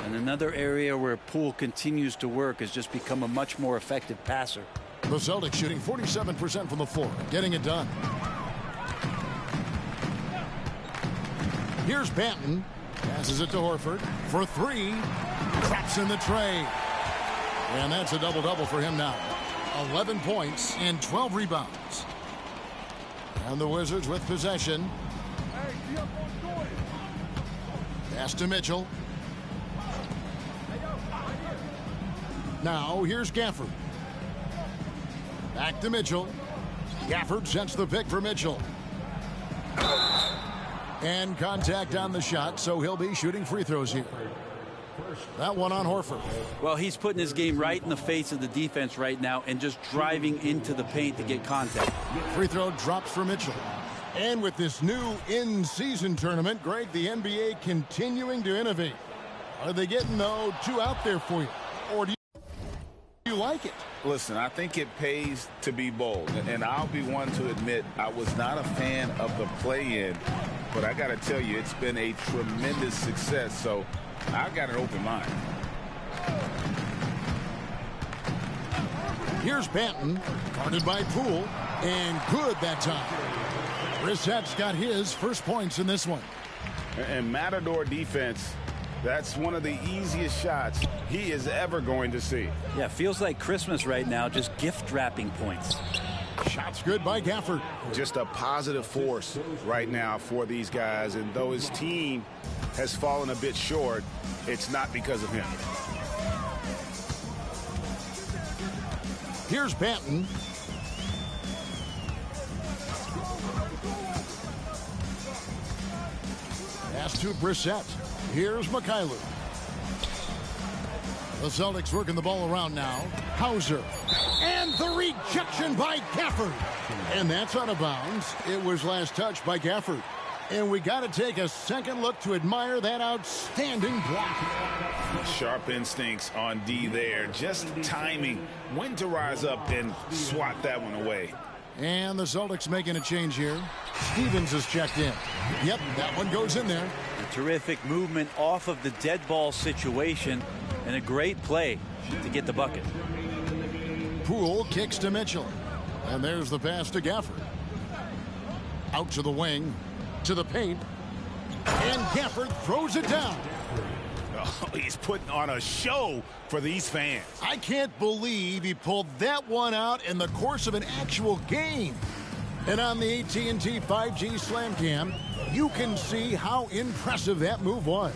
Speaker 4: And another area where Poole continues to work has just become a much more effective passer.
Speaker 3: The Celtics shooting 47% from the floor, getting it done. Here's Banton. Passes it to Horford for 3. Traps in the tray. And that's a double-double for him now. 11 points and 12 rebounds. And the Wizards with possession. Pass to Mitchell. Now here's Gafford. Back to Mitchell. Gafford sets the pick for Mitchell. And contact on the shot, so he'll be shooting free throws here. That one on Horford.
Speaker 4: Well, he's putting his game right in the face of the defense right now and just driving into the paint to get contact.
Speaker 3: Free throw drops for Mitchell. And with this new in-season tournament, Greg, the NBA continuing to innovate. Are they getting, though, 2 out there for you? Or do you like it?
Speaker 5: Listen, I think it pays to be bold. And I'll be one to admit I was not a fan of the play-in. But I got to tell you, it's been a tremendous success. So I've got an open mind.
Speaker 3: Here's Banton, guarded by Poole, and good that time. Brissett's got his first points in this one.
Speaker 5: And Matador defense, that's one of the easiest shots he is ever going to see.
Speaker 4: Yeah, feels like Christmas right now, just gift wrapping points.
Speaker 3: Shots good by Gafford.
Speaker 1: Just a positive force right now for these guys. And though his team has fallen a bit short, it's not because of him.
Speaker 3: Here's Banton. Pass to Brissett. Here's Mikhailuk. The Celtics working the ball around now. Hauser. And the rejection by Gafford. And that's out of bounds. It was last touched by Gafford. And we got to take a second look to admire that outstanding block.
Speaker 1: Sharp instincts on D there. Just timing when to rise up and swat that one away.
Speaker 3: And the Celtics making a change here. Stevens is checked in. Yep, that one goes in there.
Speaker 4: A terrific movement off of the dead ball situation and a great play to get the bucket.
Speaker 3: Poole kicks to Mitchell. And there's the pass to Gafford. Out to the wing. To the paint. And Gafford throws it down.
Speaker 1: Oh, he's putting on a show for these fans.
Speaker 3: I can't believe he pulled that one out in the course of an actual game. And on the AT&T 5G Slam Cam, you can see how impressive that move was.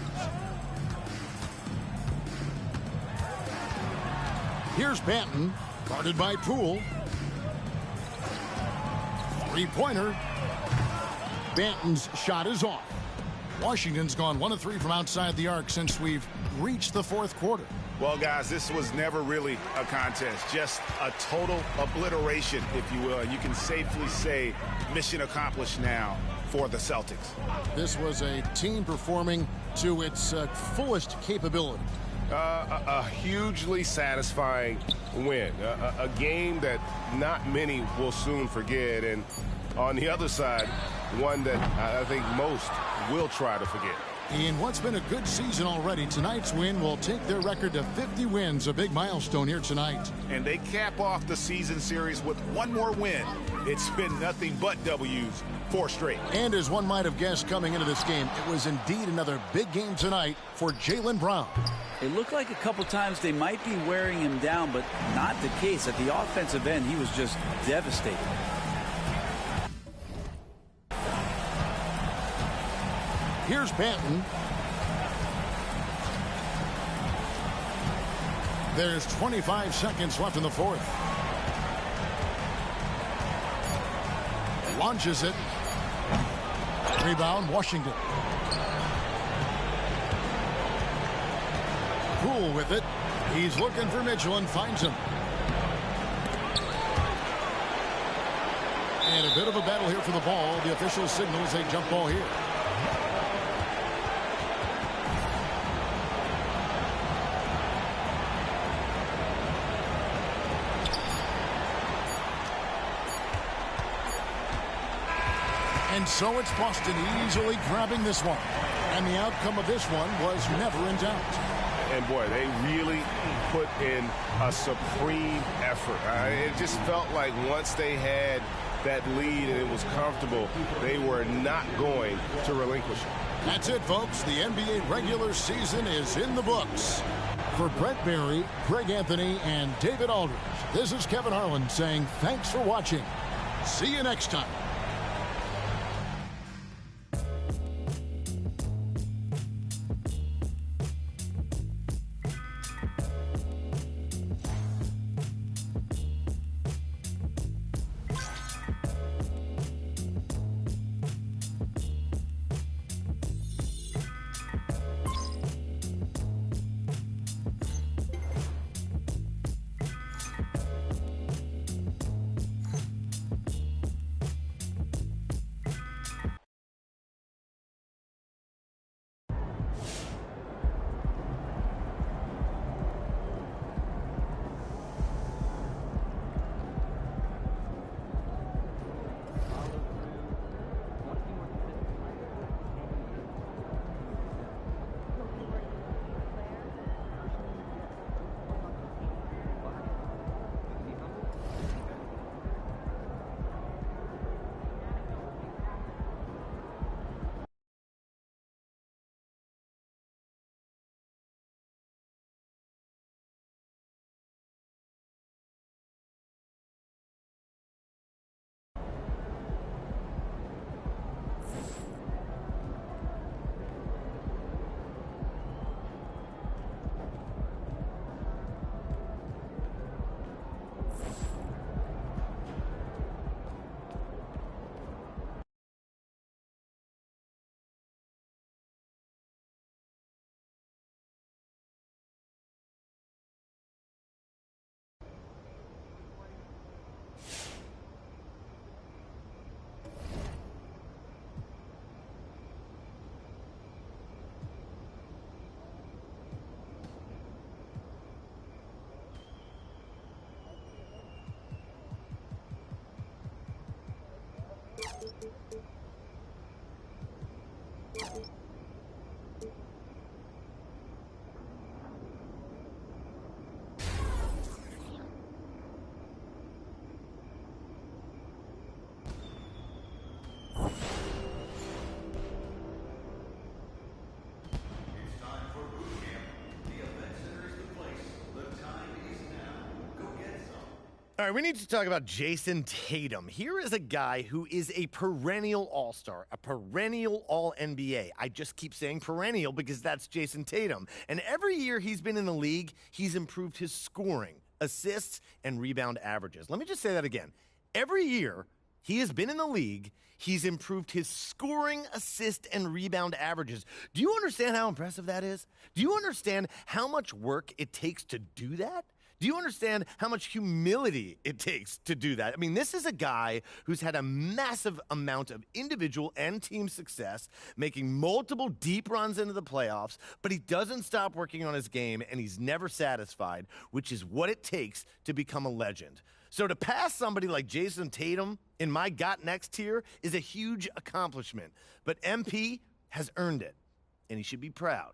Speaker 3: Here's Banton, guarded by Poole. Three-pointer. Banton's shot is off. Washington's gone 1 of 3 from outside the arc since we've reached the fourth quarter.
Speaker 1: Well, guys, this was never really a contest, just a total obliteration, if you will. And you can safely say mission accomplished now for the Celtics.
Speaker 3: This was a team performing to its fullest capability.
Speaker 7: A hugely satisfying win. A game that not many will soon forget. And on the other side, one that I think most will try to forget.
Speaker 3: In what's been a good season already, tonight's win will take their record to 50 wins, a big milestone here tonight.
Speaker 1: And they cap off the season series with one more win. It's been nothing but W's, 4 straight.
Speaker 3: And as one might have guessed coming into this game, it was indeed another big game tonight for Jaylen Brown.
Speaker 4: It looked like a couple times they might be wearing him down, but not the case. At the offensive end, he was just devastating.
Speaker 3: Here's Banton. There's 25 seconds left in the fourth. Launches it. Rebound, Washington. Poole with it. He's looking for Mitchell and finds him. And a bit of a battle here for the ball. The official signals a jump ball here. And so it's Boston easily grabbing this one. And the outcome of this one was never in doubt.
Speaker 7: And boy, they really put in a supreme effort. It just felt like once they had that lead and it was comfortable, they were not going to relinquish it.
Speaker 3: That's it, folks. The NBA regular season is in the books. For Brett Barry, Greg Anthony, and David Aldridge, this is Kevin Harlan saying thanks for watching. See you next time.
Speaker 10: All right, we need to talk about Jason Tatum. Here is a guy who is a perennial all-star, a perennial all-NBA. I just keep saying perennial because that's Jason Tatum. And every year he's been in the league, he's improved his scoring. assists, and rebound averages. Let me just say that again. Every year he has been in the league, he's improved his scoring, assist, and rebound averages. Do you understand how impressive that is? Do you understand how much work it takes to do that? Do you understand how much humility it takes to do that? I mean, this is a guy who's had a massive amount of individual and team success, making multiple deep runs into the playoffs, but he doesn't stop working on his game, and he's never satisfied, which is what it takes to become a legend. So to pass somebody like Jason Tatum in my got next tier is a huge accomplishment, but MP has earned it, and he should be proud.